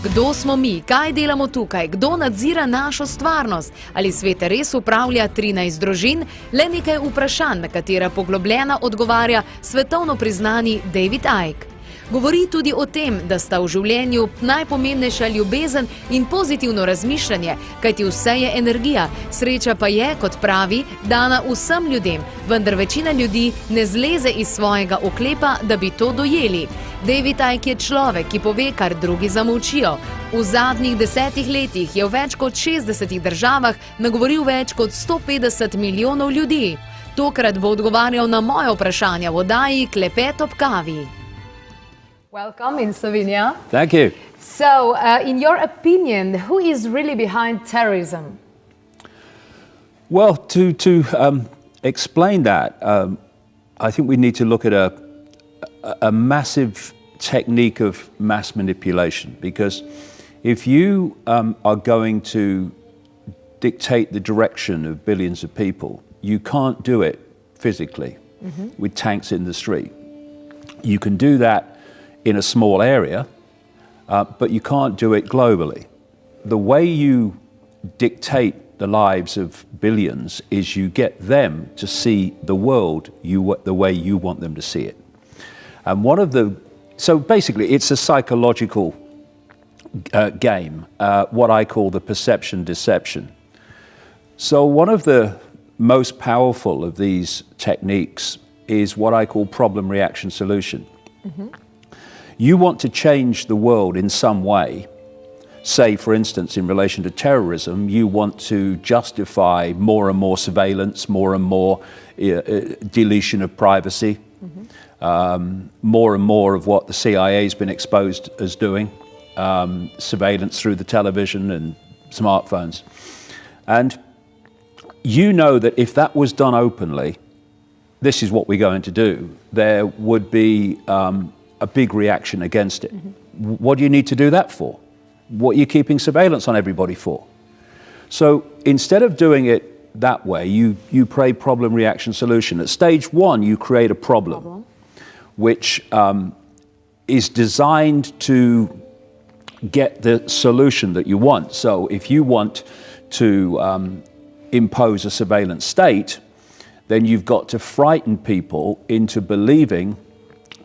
Kdo smo mi, kaj delamo tukaj, kdo nadzira našo stvarnost, ali svet res upravlja 13 družin, le nekaj vprašanj, na katera poglobljena odgovarja svetovno priznani David Icka. Govori tudi o tem, da sta v življenju najpomembnejša ljubezen in pozitivno razmišljanje, kajti vse je energija, sreča pa je, kot pravi, dana vsem ljudem, vendar večina ljudi ne zleze iz svojega oklepa, da bi to dojeli. David Icka je človek, ki pove, kar drugi zamolčijo. V zadnjih 10 letih je v več kot 60 državah nagovoril več kot 150 milijonov ljudi. Tokrat bo odgovarjal na moje vprašanja v oddaji Klepet ob kavi. Welcome in Slovenia. Thank you. So, in your opinion, who is really behind terrorism? Well, to explain that, I think we need to look at a massive technique of mass manipulation, because if you are going to dictate the direction of billions of people, you can't do it physically with tanks in the street. You can do that in a small area, but you can't do it globally. The way you dictate the lives of billions is you get them to see the world the way you want them to see it. And so basically it's a psychological game, what I call the perception deception. So one of the most powerful of these techniques is what I call problem reaction solution. You want to change the world in some way. Say, for instance, in relation to terrorism, you want to justify more and more surveillance, more and more deletion of privacy, more and more of what the CIA has been exposed as doing, surveillance through the television and smartphones. And you know that if that was done openly, this is what we're going to do, there would be a big reaction against it. What do you need to do that for? What are you keeping surveillance on everybody for? So instead of doing it that way, you pray problem reaction solution. At stage one, you create a problem which is designed to get the solution that you want. So if you want to impose a surveillance state, then you've got to frighten people into believing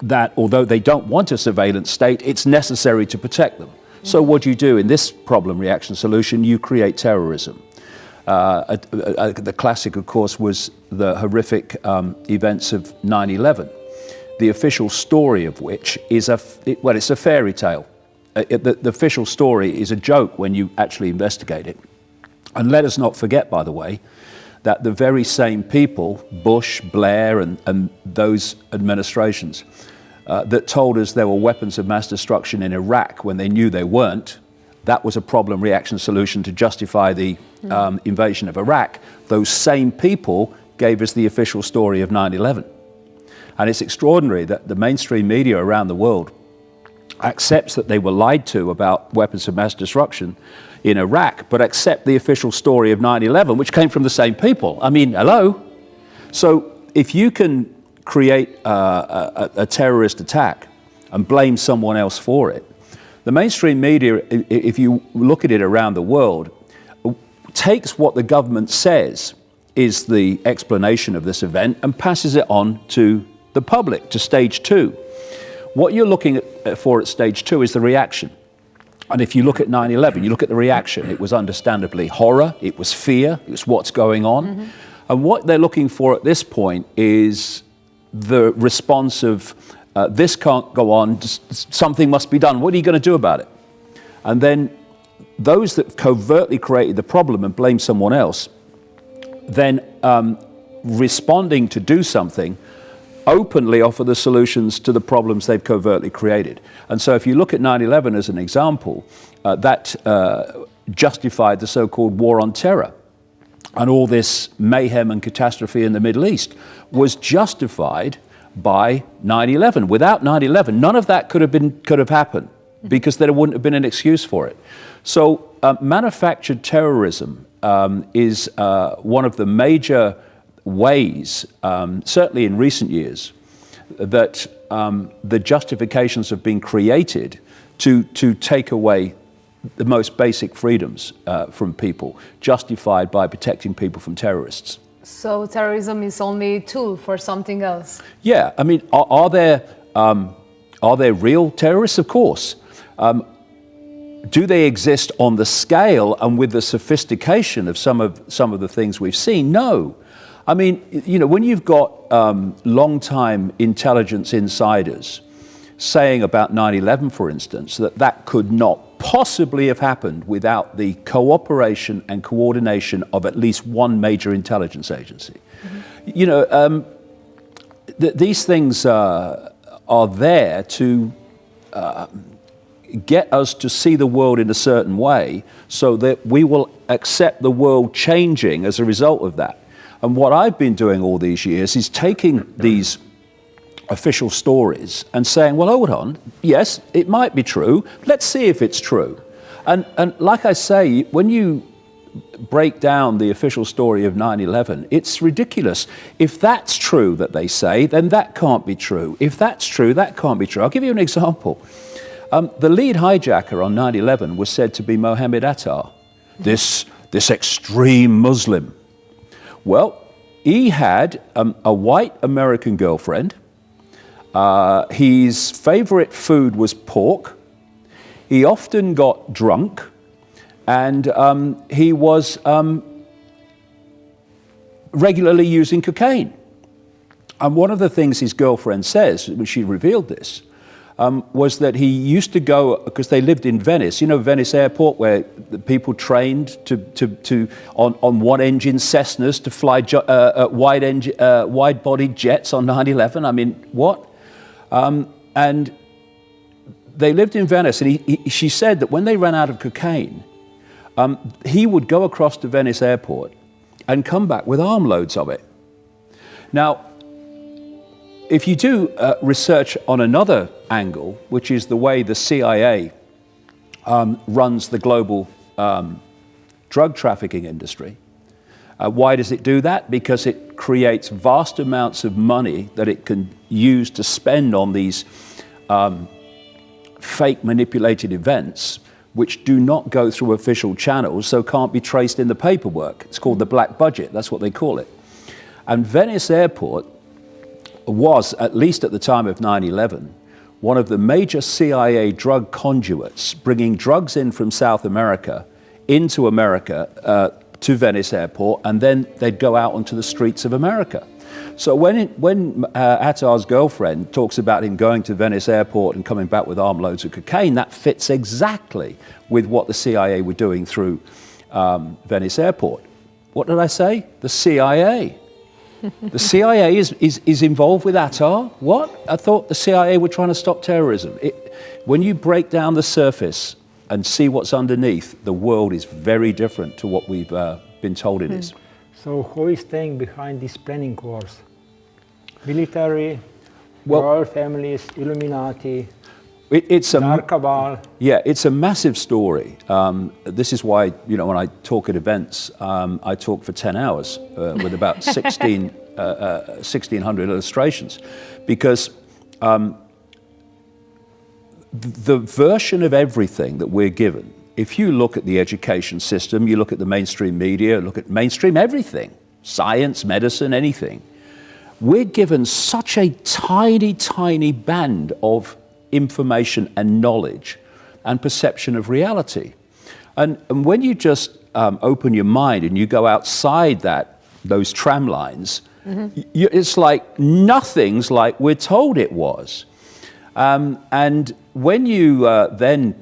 that although they don't want a surveillance state, it's necessary to protect them. So what do you do in this problem reaction solution? You create terrorism. The classic, of course, was the horrific events of 9/11, the official story of which is it's a fairy tale. The official story is a joke when you actually investigate it. And let us not forget, by the way, that the very same people, Bush, Blair, and those administrations that told us there were weapons of mass destruction in Iraq when they knew they weren't, that was a problem reaction solution to justify the invasion of Iraq. Those same people gave us the official story of 9/11. And it's extraordinary that the mainstream media around the world accepts that they were lied to about weapons of mass destruction in Iraq, but accept the official story of 9/11, which came from the same people. I mean, hello? So if you can create a terrorist attack and blame someone else for it, the mainstream media, if you look at it around the world, takes what the government says is the explanation of this event and passes it on to the public, to stage two. What you're looking for at stage two is the reaction. And if you look at 9/11, you look at the reaction. It was understandably horror, it was fear, it was what's going on. And what they're looking for at this point is the response of, this can't go on, something must be done, what are you going to do about it? And then those that covertly created the problem and blame someone else, then responding to do something, openly offer the solutions to the problems they've covertly created. And so if you look at 9/11 as an example, that justified the so-called war on terror. And all this mayhem and catastrophe in the Middle East was justified by 9/11. Without 9/11, none of that could have happened, because there wouldn't have been an excuse for it. So manufactured terrorism is one of the major ways, certainly in recent years, that the justifications have been created to take away the most basic freedoms from people, justified by protecting people from terrorists. So terrorism is only a tool for something else? Yeah, I mean, are there real terrorists? Of course. Do they exist on the scale and with the sophistication of some of the things we've seen? No. I mean, you know, when you've got long-time intelligence insiders saying about 9/11, for instance, that could not possibly have happened without the cooperation and coordination of at least one major intelligence agency. Mm-hmm. You know, these things are there to get us to see the world in a certain way so that we will accept the world changing as a result of that. And what I've been doing all these years is taking these official stories and saying, well, hold on, yes, it might be true. Let's see if it's true. And like I say, when you break down the official story of 9/11, it's ridiculous. If that's true that they say, then that can't be true. If that's true, that can't be true. I'll give you an example. The lead hijacker on 9/11 was said to be Mohammed Atta, this extreme Muslim. Well, he had a white American girlfriend. His favorite food was pork. He often got drunk, and he was regularly using cocaine. And one of the things his girlfriend says, when she revealed this, was that he used to go, because they lived in Venice, you know, Venice Airport, where the people trained on one-engine Cessnas to fly wide-bodied jets on 9/11. I mean, what? And they lived in Venice, and she said that when they ran out of cocaine, he would go across to Venice Airport and come back with armloads of it. Now, if you do research on another angle, which is the way the CIA runs the global drug trafficking industry, why does it do that? Because it creates vast amounts of money that it can use to spend on these fake manipulated events, which do not go through official channels, so can't be traced in the paperwork. It's called the black budget, that's what they call it. And Venice Airport was, at least at the time of 9/11, one of the major CIA drug conduits, bringing drugs in from South America into America to Venice Airport, and then they'd go out onto the streets of America. So when Atta's girlfriend talks about him going to Venice Airport and coming back with armloads of cocaine, that fits exactly with what the CIA were doing through Venice Airport. What did I say? The CIA. The CIA is involved with Atta? What? I thought the CIA were trying to stop terrorism. When you break down the surface and see what's underneath, the world is very different to what we've been told it is. So who is staying behind these planning wars? Military, royal families, Illuminati, dark cabal? Yeah, it's a massive story. This is why, you know, when I talk at events, I talk for 10 hours with about 1,600 illustrations, because the version of everything that we're given, if you look at the education system, you look at the mainstream media, look at mainstream everything, science, medicine, anything, we're given such a tiny, tiny band of information and knowledge and perception of reality. And when you just open your mind and you go outside those tram lines, it's like nothing's like we're told it was. And when you then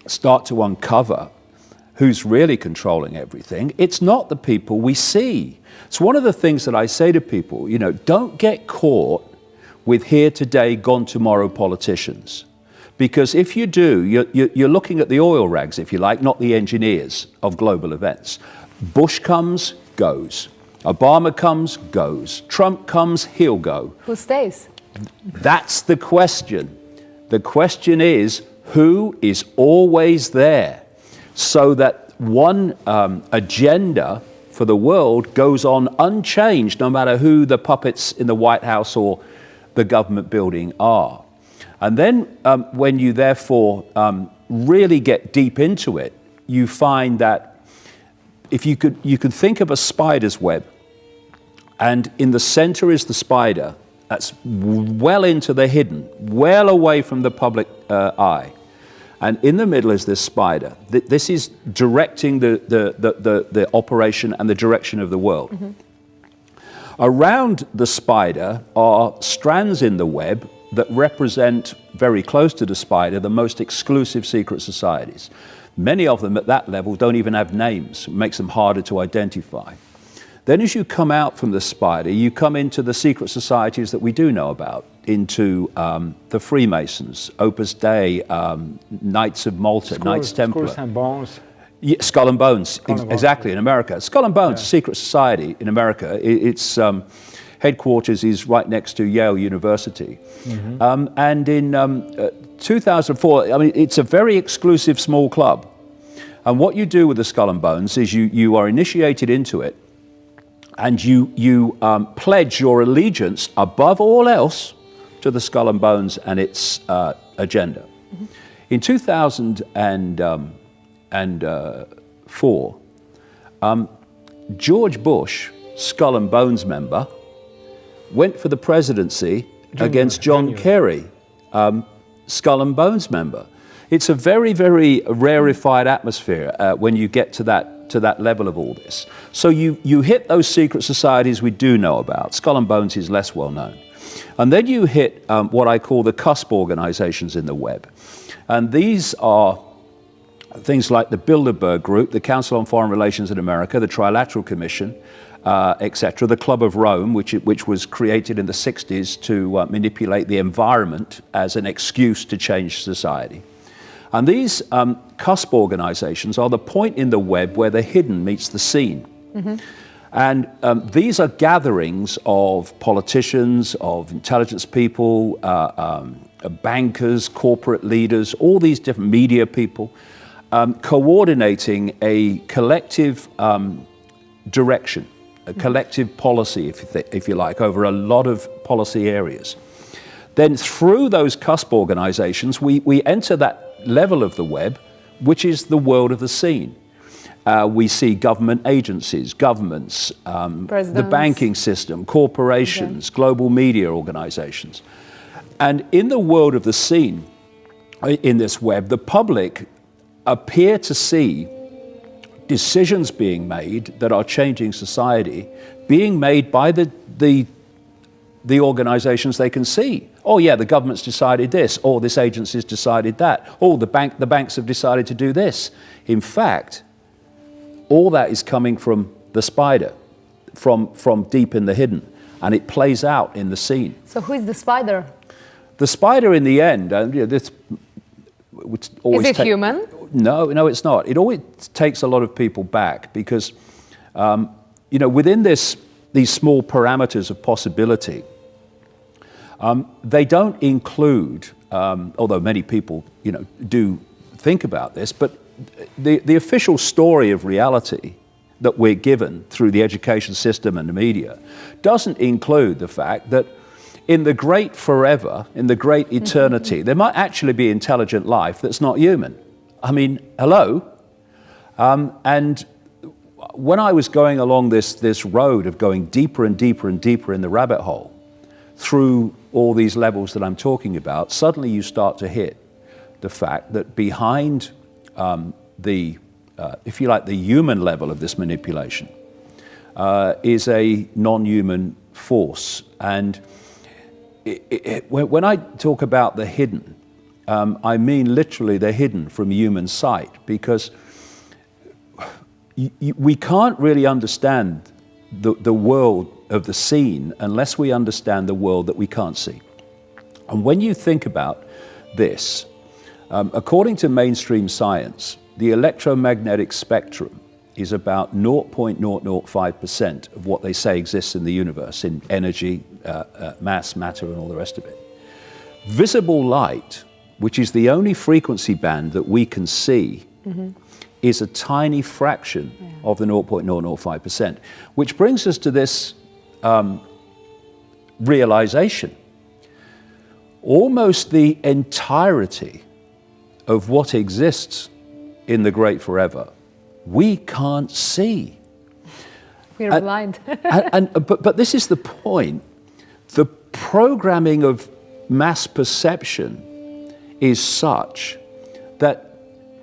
start to uncover who's really controlling everything, it's not the people we see. It's one of the things that I say to people, you know, don't get caught with here today, gone tomorrow politicians. Because if you do, you're looking at the oil rags, if you like, not the engineers of global events. Bush comes, goes. Obama comes, goes. Trump comes, he'll go. Who stays? That's the question. The question is, who is always there, so that one agenda for the world goes on unchanged, no matter who the puppets in the White House or the government building are. And then when you therefore really get deep into it, you find that if you could think of a spider's web, and in the center is the spider, that's well into the hidden, well away from the public eye. And in the middle is this spider. This is directing the operation and the direction of the world. Mm-hmm. Around the spider are strands in the web that represent, very close to the spider, the most exclusive secret societies. Many of them at that level don't even have names. It makes them harder to identify. Then as you come out from the spider, you come into the secret societies that we do know about, into the Freemasons, Opus Dei, Knights of Malta, Knights Templar. Skulls and Bones. Yeah, Skull and Bones, exactly, in America. Skull and Bones, a secret society in America. Its headquarters is right next to Yale University. Mm-hmm. And in 2004, I mean, it's a very exclusive small club. And what you do with the Skull and Bones is you are initiated into it, and you pledge your allegiance above all else to the Skull and Bones and its agenda. Mm-hmm. In 2004, George Bush, Skull and Bones member, went for the presidency against John Kerry, Skull and Bones member. It's a very, very rarefied atmosphere when you get to that level of all this. So you hit those secret societies we do know about. Skull and Bones is less well known. And then you hit what I call the cusp organizations in the web. And these are things like the Bilderberg Group, the Council on Foreign Relations in America, the Trilateral Commission, etc., the Club of Rome, which was created in the 60s to manipulate the environment as an excuse to change society. And these cusp organizations are the point in the web where the hidden meets the seen. Mm-hmm. And these are gatherings of politicians, of intelligence people, bankers, corporate leaders, all these different media people, coordinating a collective direction, a collective policy, if you like, over a lot of policy areas. Then through those cusp organizations, we enter that level of the web, which is the world of the seen. We see government agencies, governments, the banking system, corporations, global media organizations. And in the world of the seen, in this web, the public appear to see decisions being made that are changing society, being made by the organizations they can see. Oh yeah, the government's decided this, or this agency's decided that, or the banks have decided to do this. In fact, all that is coming from the spider, from deep in the hidden, and it plays out in the scene. So who is the spider? The spider in the end, this always is it human? No, it's not. It always takes a lot of people back because, within these small parameters of possibility, they don't include, although many people, do think about this, but the official story of reality that we're given through the education system and the media doesn't include the fact that in the great forever, in the great eternity, there might actually be intelligent life that's not human. I mean, hello? And when I was going along this road of going deeper and deeper and deeper in the rabbit hole, through all these levels that I'm talking about, suddenly you start to hit the fact that behind if you like, the human level of this manipulation is a non-human force. And when I talk about the hidden, I mean literally the hidden from human sight, because we can't really understand the world of the seen unless we understand the world that we can't see. And when you think about this, according to mainstream science, the electromagnetic spectrum is about 0.005% of what they say exists in the universe, in energy, mass, matter, and all the rest of it. Visible light, which is the only frequency band that we can see, is a tiny fraction of the 0.005%, which brings us to this realization. Almost the entirety of what exists in the great forever, we can't see. We're blind. But this is the point. The programming of mass perception is such that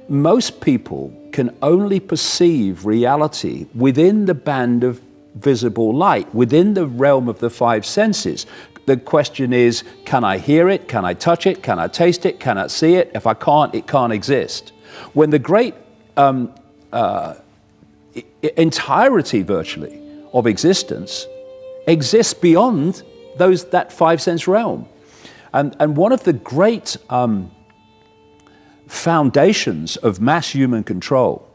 most people can only perceive reality within the band of visible light, within the realm of the five senses. The question is, can I hear it? Can I touch it? Can I taste it? Can I see it? If I can't, it can't exist. When the great entirety, virtually, of existence exists beyond that five sense realm. And one of the great foundations of mass human control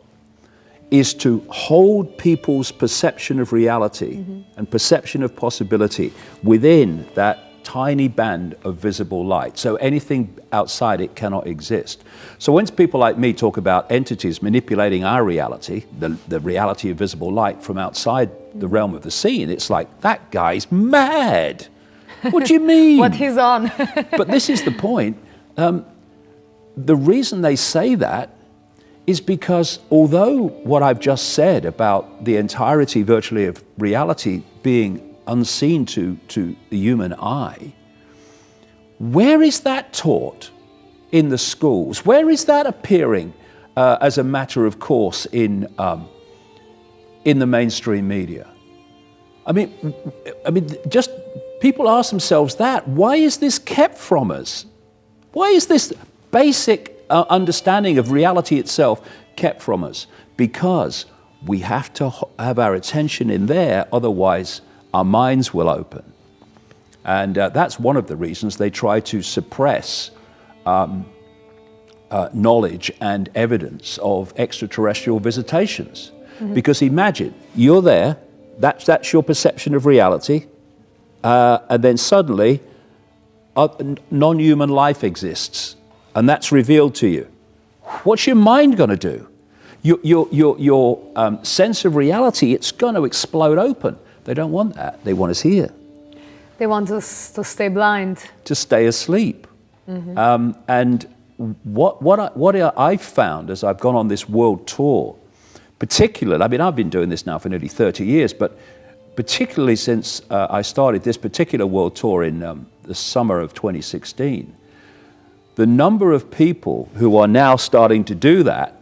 is to hold people's perception of reality and perception of possibility within that tiny band of visible light. So anything outside it cannot exist. So when people like me talk about entities manipulating our reality, the reality of visible light from outside the realm of the seen, it's like, that guy's mad. What do you mean? What he's on. But this is the point. The reason they say that is because although what I've just said about the entirety virtually of reality being unseen to the human eye, where is that taught in the schools? Where is that appearing as a matter of course in the mainstream media? I mean, just people ask themselves that. Why is this kept from us? Why is this basic understanding of reality itself kept from us? Because we have to have our attention in there, otherwise our minds will open. And that's one of the reasons they try to suppress knowledge and evidence of extraterrestrial visitations. Because imagine, you're there, that's your perception of reality, and then suddenly non-human life exists, and that's revealed to you. What's your mind going to do? Your sense of reality, it's going to explode open. They don't want that. They want us here. They want us to stay blind. To stay asleep. And what I've found as I've gone on this world tour, particularly, I mean, I've been doing this now for nearly 30 years, but particularly since I started this particular world tour in the summer of 2016, the number of people who are now starting to do that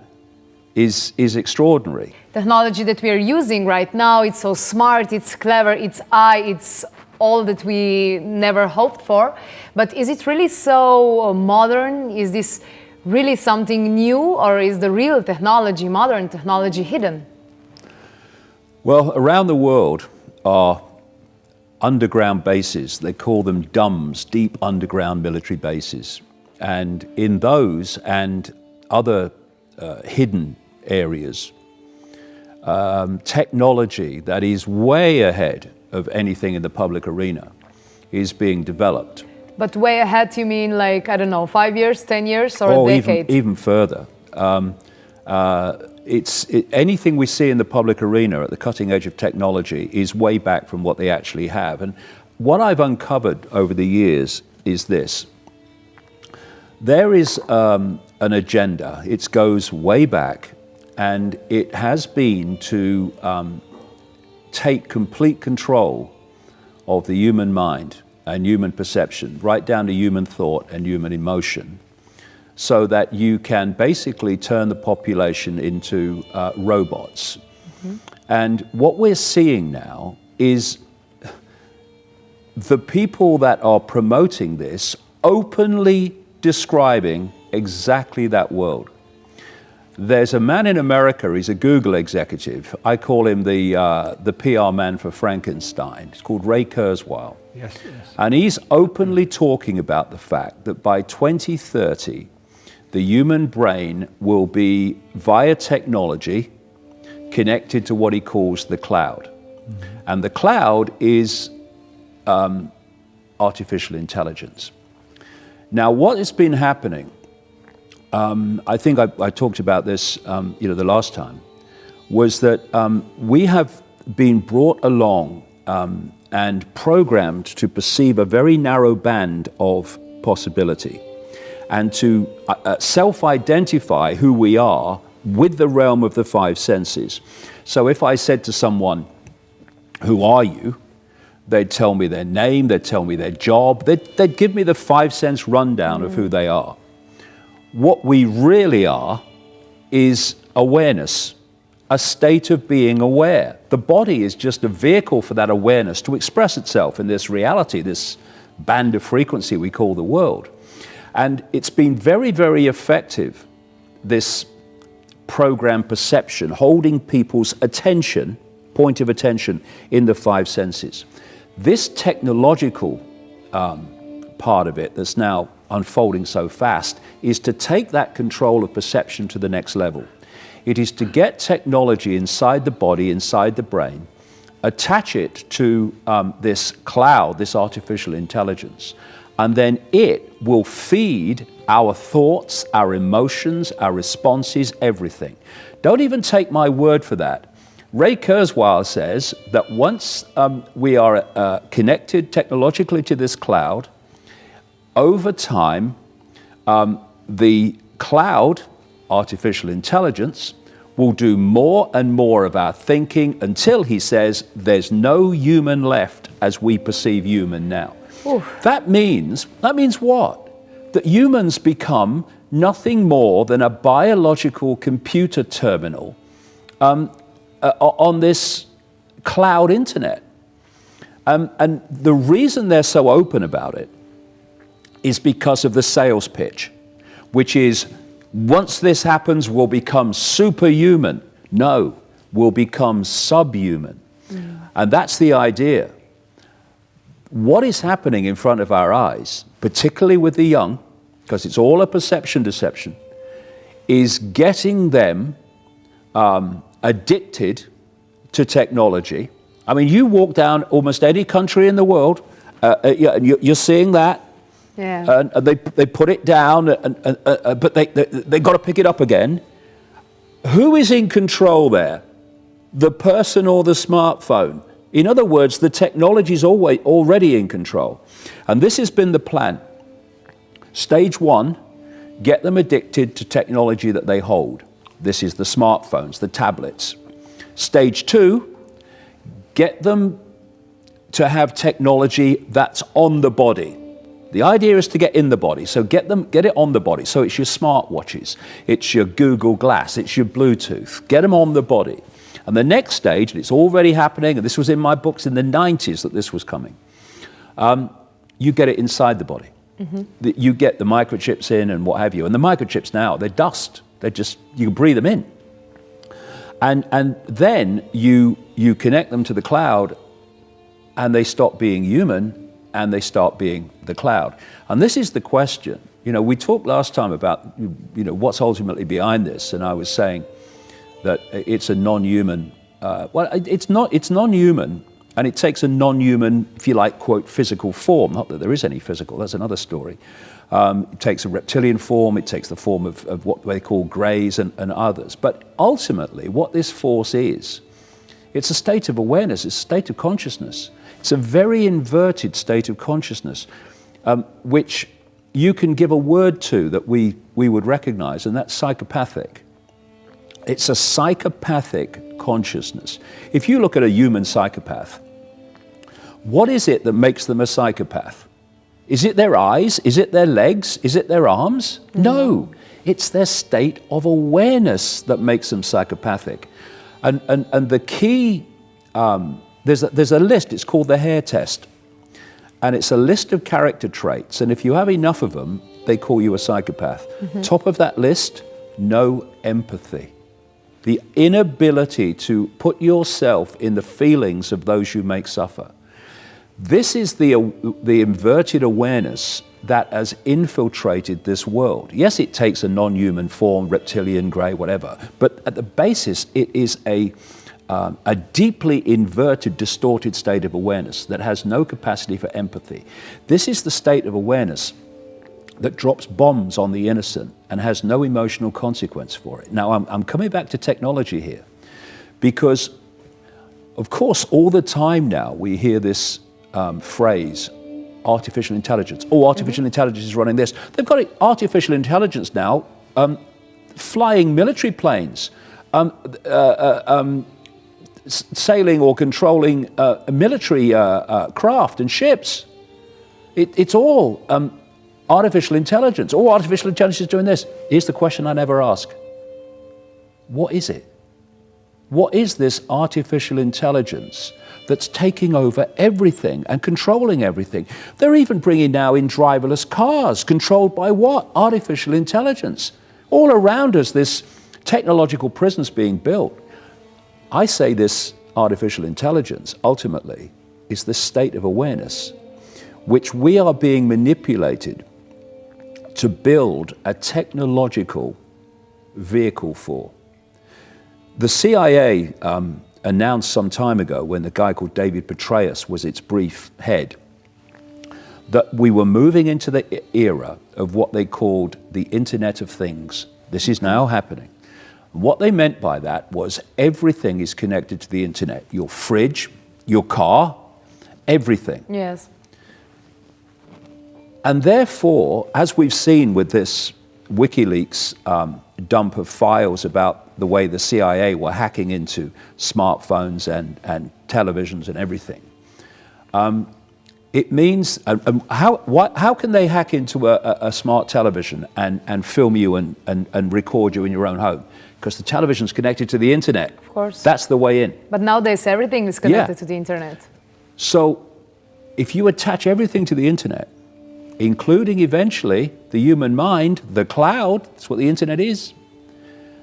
is extraordinary. Technology that we are using right now, it's so smart, it's clever, it's it's all that we never hoped for. But is it really so modern? Is this really something new, or is the real technology, modern technology, hidden? Well, around the world are underground bases. They call them DUMBs, deep underground military bases. And in those and other hidden areas, technology that is way ahead of anything in the public arena is being developed. But way ahead, you mean like, I don't know, 5 years, 10 years, or a decade? Even further. Anything we see in the public arena at the cutting edge of technology is way back from what they actually have. And what I've uncovered over the years is this. There is an agenda. It goes way back, and it has been to take complete control of the human mind and human perception, right down to human thought and human emotion, so that you can basically turn the population into robots. And what we're seeing now is the people that are promoting this openly describing exactly that world. There's a man in America, he's a Google executive. I call him the PR man for Frankenstein. It's called Ray Kurzweil. Yes. And he's openly talking about the fact that by 2030, the human brain will be, via technology, connected to what he calls the cloud. And the cloud is artificial intelligence. Now, what has been happening, I think I talked about this the last time, was that we have been brought along and programmed to perceive a very narrow band of possibility. and to self-identify who we are with the realm of the five senses. So if I said to someone, who are you? They'd tell me their name, they'd tell me their job, they'd give me the 5 sense rundown of who they are. What we really are is awareness, a state of being aware. The body is just a vehicle for that awareness to express itself in this reality, this band of frequency we call the world. And it's been very, very effective, this program perception, holding people's attention, point of attention, in the 5 senses. This technological part of it that's now unfolding so fast is to take that control of perception to the next level. It is to get technology inside the body, inside the brain, attach it to this cloud, this artificial intelligence, and then it will feed our thoughts, our emotions, our responses, everything. Don't even take my word for that. Ray Kurzweil says that once we are connected technologically to this cloud, over time, the cloud, artificial intelligence, will do more and more of our thinking until, he says, there's no human left as we perceive human now. Oof. That means what? That humans become nothing more than a biological computer terminal on this cloud internet. And the reason they're so open about it is because of the sales pitch, which is, once this happens, we'll become superhuman. No, we'll become subhuman. And that's the idea. What is happening in front of our eyes, particularly with the young, because it's all a perception deception, is getting them addicted to technology. I mean, you walk down almost any country in the world, you're seeing that. Yeah. And they put it down, but they got to pick it up again. Who is in control there? The person or the smartphone? In other words, the technology is already in control. And this has been the plan. Stage 1, get them addicted to technology that they hold. This is the smartphones, the tablets. Stage 2, get them to have technology that's on the body. The idea is to get in the body, so get it on the body. So it's your smartwatches, it's your Google Glass, it's your Bluetooth. Get them on the body. And the next stage, and it's already happening, and this was in my books in the 90s that this was coming, you get it inside the body. You get the microchips in and what have you. And the microchips now, they're dust. They're just, you can breathe them in. And then you connect them to the cloud, and they stop being human, and they start being the cloud. And this is the question. You know, we talked last time about, you know, what's ultimately behind this, and I was saying that it's a non-human, well, it's non-human, and it takes a non-human, if you like, quote, physical form. Not that there is any physical, that's another story. It takes a reptilian form, it takes the form of what they call greys and others. But ultimately, what this force is, it's a state of awareness, it's a state of consciousness. It's a very inverted state of consciousness, which you can give a word to that we would recognize, and that's psychopathic. It's a psychopathic consciousness. If you look at a human psychopath, what is it that makes them a psychopath? Is it their eyes? Is it their legs? Is it their arms? No, it's their state of awareness that makes them psychopathic. And the key, there's a list, it's called the hair test. And it's a list of character traits. And if you have enough of them, they call you a psychopath. Top of that list, no empathy. The inability to put yourself in the feelings of those you make suffer. This is the inverted awareness that has infiltrated this world. Yes, it takes a non-human form, reptilian, grey, whatever, but at the basis, it is a deeply inverted, distorted state of awareness that has no capacity for empathy. This is the state of awareness that drops bombs on the innocent and has no emotional consequence for it. Now, I'm coming back to technology here, because, of course, all the time now we hear this phrase, artificial intelligence. Oh, artificial intelligence is running this. They've got artificial intelligence now flying military planes, sailing or controlling military craft and ships. It's all artificial intelligence. Oh, artificial intelligence is doing this. Here's the question I never ask. What is it? What is this artificial intelligence that's taking over everything and controlling everything? They're even bringing now in driverless cars, controlled by what? Artificial intelligence. All around us, this technological prison's being built. I say this artificial intelligence, ultimately, is the state of awareness, which we are being manipulated to build a technological vehicle for. The CIA announced some time ago, when the guy called David Petraeus was its brief head, that we were moving into the era of what they called the Internet of Things. This is now happening. What they meant by that was everything is connected to the internet. Your fridge, your car, everything. Yes. And therefore, as we've seen with this WikiLeaks dump of files about the way the CIA were hacking into smartphones and televisions and everything, it means, how can they hack into a smart television and film you and record you in your own home? Because the television's connected to the internet. Of course. That's the way in. But nowadays everything is connected to the internet. So if you attach everything to the internet, including eventually the human mind, the cloud, that's what the internet is,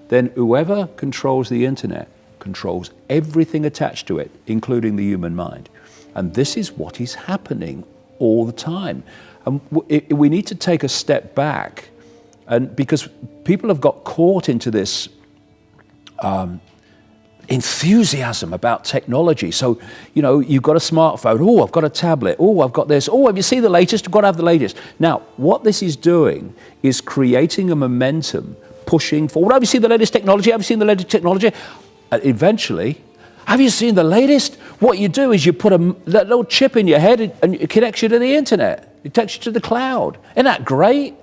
then whoever controls the internet controls everything attached to it, including the human mind. And this is what is happening all the time. And we need to take a step back, and because people have got caught into this enthusiasm about technology. So, you know, you've got a smartphone. Oh, I've got a tablet. Oh, I've got this. Oh, have you seen the latest? I've got to have the latest. Now, what this is doing is creating a momentum, pushing forward. Have you seen the latest technology? Have you seen the latest technology? Eventually, have you seen the latest? What you do is you put a little chip in your head and it connects you to the internet. It takes you to the cloud. Isn't that great?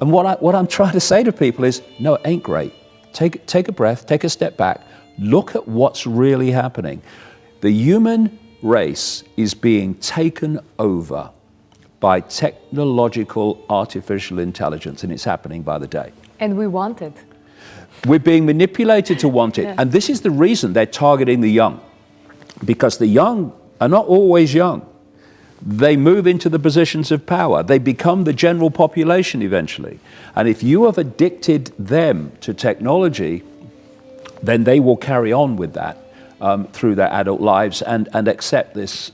And what I'm trying to say to people is, no, it ain't great. Take a breath, take a step back, look at what's really happening. The human race is being taken over by technological artificial intelligence, and it's happening by the day. And we want it. We're being manipulated to want it. Yeah. And this is the reason they're targeting the young, because the young are not always young. They move into the positions of power. They become the general population eventually. And if you have addicted them to technology, then they will carry on with that through their adult lives and accept this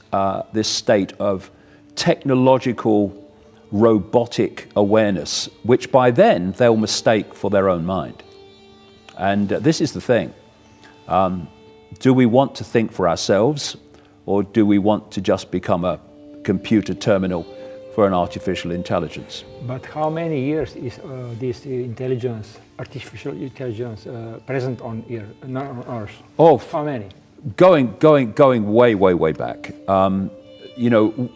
state of technological, robotic awareness, which by then they'll mistake for their own mind. And this is the thing. Do we want to think for ourselves, or do we want to just become a computer terminal for an artificial intelligence? But how many years is this artificial intelligence, present on Earth? Oh, how many? Going way back. You know,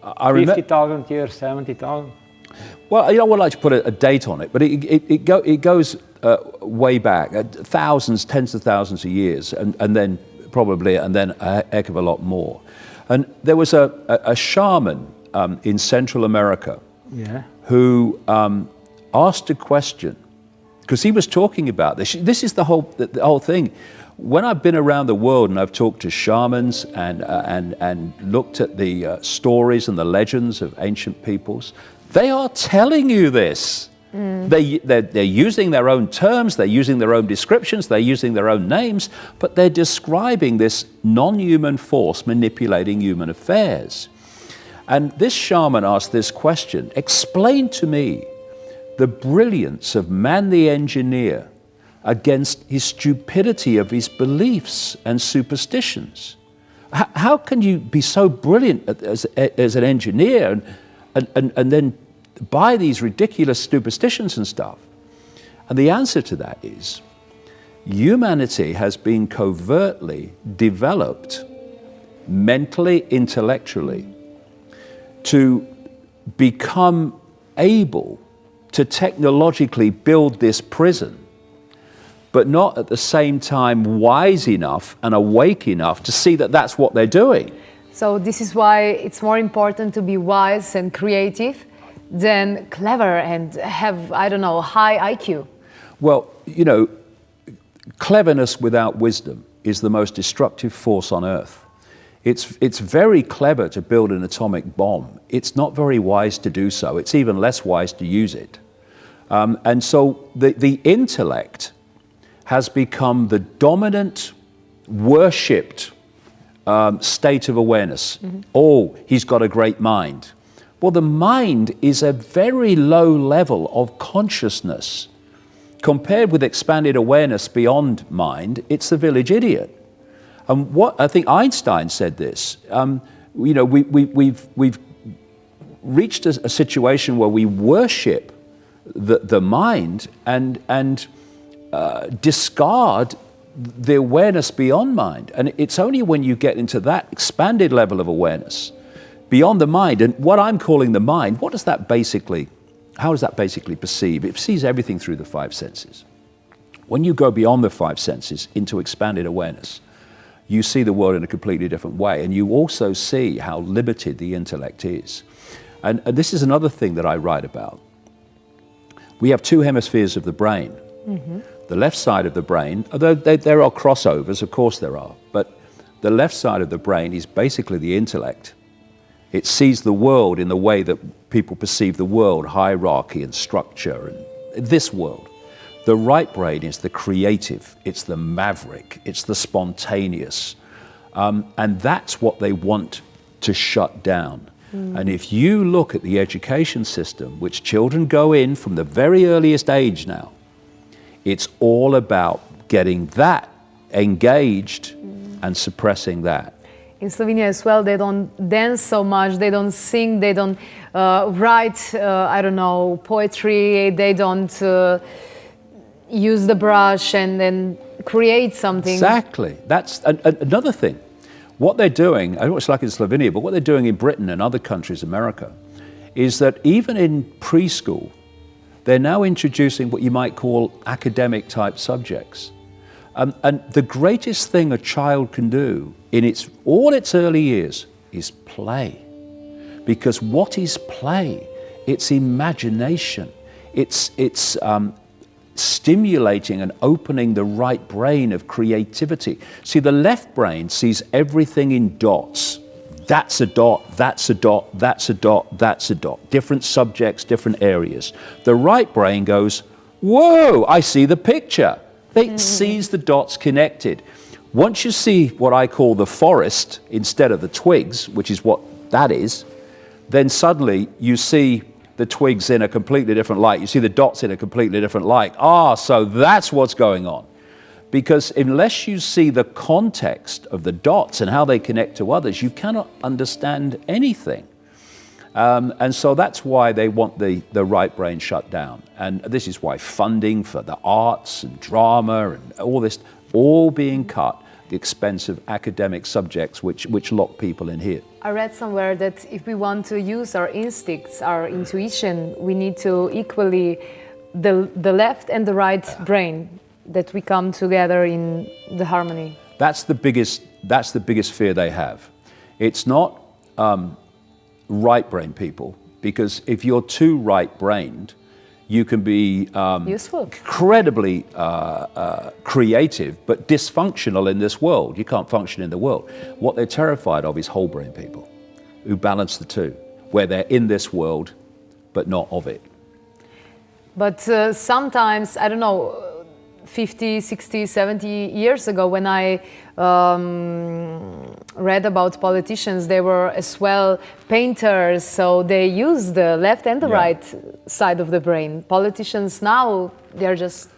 I remember 50,000 years, 70,000. Well, you know, I would like to put a date on it, but it goes way back, thousands, tens of thousands of years, and then a heck of a lot more. And there was a shaman in Central America who asked a question, because he was talking about this. This is the whole thing. When I've been around the world and I've talked to shamans and looked at the stories and the legends of ancient peoples, they are telling you this. They're using their own terms, they're using their own descriptions, they're using their own names, but they're describing this non-human force manipulating human affairs. And this shaman asked this question: explain to me the brilliance of man the engineer against his stupidity of his beliefs and superstitions. How can you be so brilliant as an engineer and then by these ridiculous superstitions and stuff? And the answer to that is, humanity has been covertly developed mentally, intellectually, to become able to technologically build this prison, but not at the same time wise enough and awake enough to see that that's what they're doing. So this is why it's more important to be wise and creative than clever and have, I don't know, high IQ. Well, you know, cleverness without wisdom is the most destructive force on earth. It's very clever to build an atomic bomb. It's not very wise to do so. It's even less wise to use it. And so the intellect has become the dominant, worshipped state of awareness. Mm-hmm. Oh, he's got a great mind. Well, the mind is a very low level of consciousness. Compared with expanded awareness beyond mind, it's the village idiot. And what I think Einstein said this. You know, we've reached a situation where we worship the mind and discard the awareness beyond mind. And it's only when you get into that expanded level of awareness beyond the mind, and what I'm calling the mind, how does that basically perceive? It perceives everything through the five senses. When you go beyond the five senses into expanded awareness, you see the world in a completely different way, and you also see how limited the intellect is. And this is another thing that I write about. We have two hemispheres of the brain. Mm-hmm. The left side of the brain, although there are crossovers, of course there are, but the left side of the brain is basically the intellect. It sees the world in the way that people perceive the world, hierarchy and structure, and this world. The right brain is the creative, it's the maverick, it's the spontaneous. And that's what they want to shut down. Mm. And if you look at the education system, which children go in from the very earliest age now, it's all about getting that engaged and suppressing that. In Slovenia as well, they don't dance so much, they don't sing, they don't write, I don't know, poetry, they don't use the brush and then create something. Exactly. That's another thing. What they're doing, I don't know what it's like in Slovenia, but what they're doing in Britain and other countries, America, is that even in preschool, they're now introducing what you might call academic type subjects. And the greatest thing a child can do in all its early years is play. Because what is play? It's imagination. It's stimulating and opening the right brain of creativity. See, the left brain sees everything in dots. That's a dot, that's a dot, that's a dot, that's a dot. Different subjects, different areas. The right brain goes, whoa, I see the picture. It sees the dots connected. Once you see what I call the forest instead of the twigs, which is what that is, then suddenly you see the twigs in a completely different light. You see the dots in a completely different light. So that's what's going on. Because unless you see the context of the dots and how they connect to others, you cannot understand anything. And so that's why they want the right brain shut down. And this is why funding for the arts and drama and all this, all being cut at the expense of academic subjects which lock people in here. I read somewhere that if we want to use our instincts, our intuition, we need to equally the left and the right brain, that we come together in the harmony. That's the biggest fear they have. It's not right brain people, because if you're too right brained, you can be useful, incredibly creative, but dysfunctional in this world. You can't function in the world. What they're terrified of is whole brain people who balance the two, where they're in this world, but not of it. But sometimes, I don't know, 50, 60, 70 years ago, when I read about politicians, they were as well painters, so they use the left and the right side of the brain. Politicians now, they're just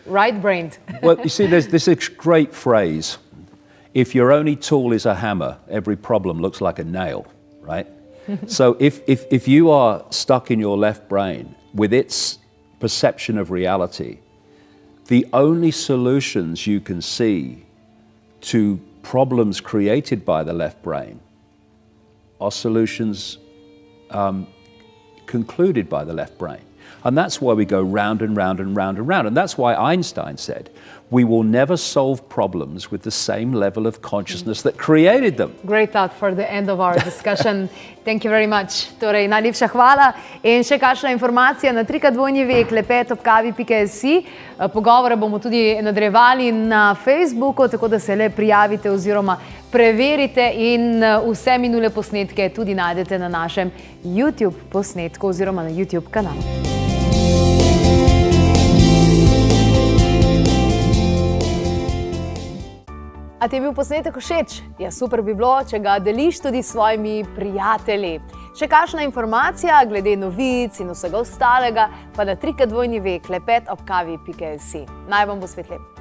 right-brained. Well, you see, there's this great phrase, if your only tool is a hammer, every problem looks like a nail, right? So if you are stuck in your left brain with its perception of reality, the only solutions you can see to problems created by the left brain are solutions concluded by the left brain. And that's why we go round and round and round and round. And that's why Einstein said, we will never solve problems with the same level of consciousness that created them. Great thought for the end of our discussion. Thank you very much. Torej, najlepša hvala. In še kakšna informacija na klepet@kavi.si. Pogovore bomo tudi nadaljevali na Facebooku, tako da se le prijavite oziroma preverite in vse minule posnetke tudi najdete na našem YouTube posnetku oziroma na YouTube kanalu. A ti je bil posnetek všeč? Ja, super bi bilo, če ga deliš tudi s svojimi prijatelji. Še kakšna informacija glede novic in vsega ostalega, pa na klepet@kavi.si. Naj vam bo svet lep.